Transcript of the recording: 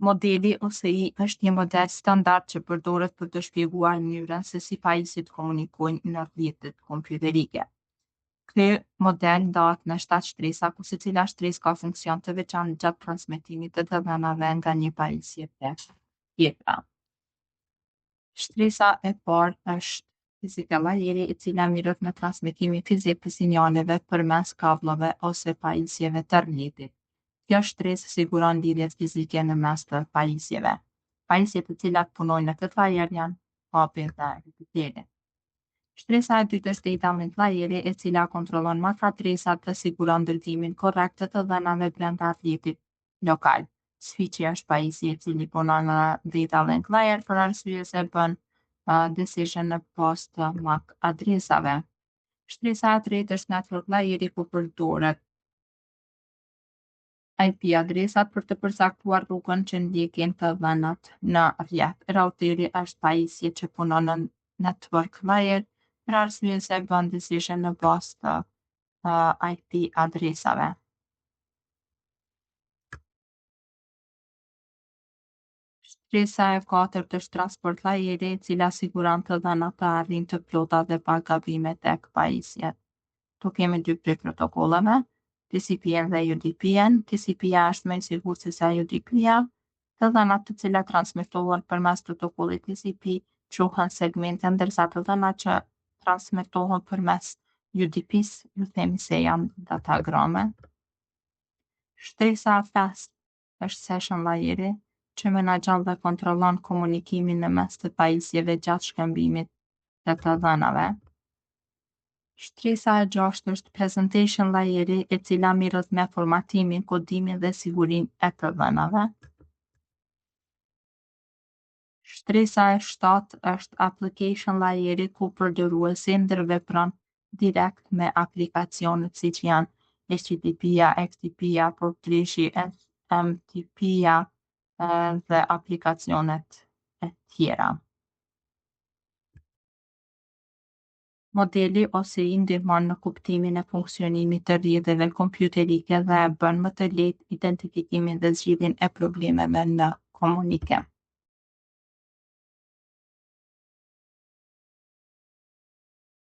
Modeli OSI është një model standard që përdoret për të shpjeguar mënyrën se si pajisjet komunikojnë në rrjetet kompjuterike. Ky model ndahet në 7 shtresa, ku secila shtresë ka funksion të veçantë gjatë transmetimit të dhënave nga një pajisje te tjetra. Shtresa e parë është fizika vajeri, e cila mirët me transmetimin fizik të sinjaleve përmes kavllove ose pajisjeve të rrjetit. Kjo shtresë siguron lidhjet fizike në mes të pajisjeve. Pajisjet të cilat punojnë në këtë vajer janë hapi dhe ripeteri. Shtresa e dytë është data link vajeri, e cila kontrollon marka adresat dhe siguron ndërtimin korrekt të dhënave brenda rrjetit lokal. Switchi është pajisje i cili punon në data link layer për arsye se bën decision në bazë të MAC adresave. Shtresa e tretë është network layeri, ku përdoret IP adresat për të përcaktuar rrugën që ndjekin të dhënat në rrjet. Routeri është pajisje që punon në network layer për arsye se bën decision në bazë të IP adresave. Shtresa e katërt është transport layeri, e cila siguron të dhënat të arrijnë të plota dhe pa gabime tek pajisjet. Tu kemi dy prej protokollave, TCP-n dhe UDP-n. TCP-ja është më e sigurt se UDP-ja. Të dhënat të cilat transmetohen përmes protokollit TCP quhen segmente, ndërsa të dhënat që transmetohen përmes UDP-s ju themi se janë datagrame. Shtresa e pestë është session layeri, që menaxhon dhe kontrollon komunikimin në mes të pajisjeve gjatë shkëmbimit të të dhënave. Shtresa e gjashtë është presentation layeri, e cila mirët me formatimin, kodimin dhe sigurinë e të dhënave. Shtresa e shtatë është application layeri, ku përdoruesi ndërvepron direkt me aplikacionet siç janë HTTP-ja, FTP-ja, portreshi, SMTP-ja dhe aplikacionet e tjera. Modeli OSI ndihmon në kuptimin e funksionimit të rrjeteve kompjuterike dhe e bën më të lehtë identifikimin dhe zgjidhjen e problemeve në komunikim.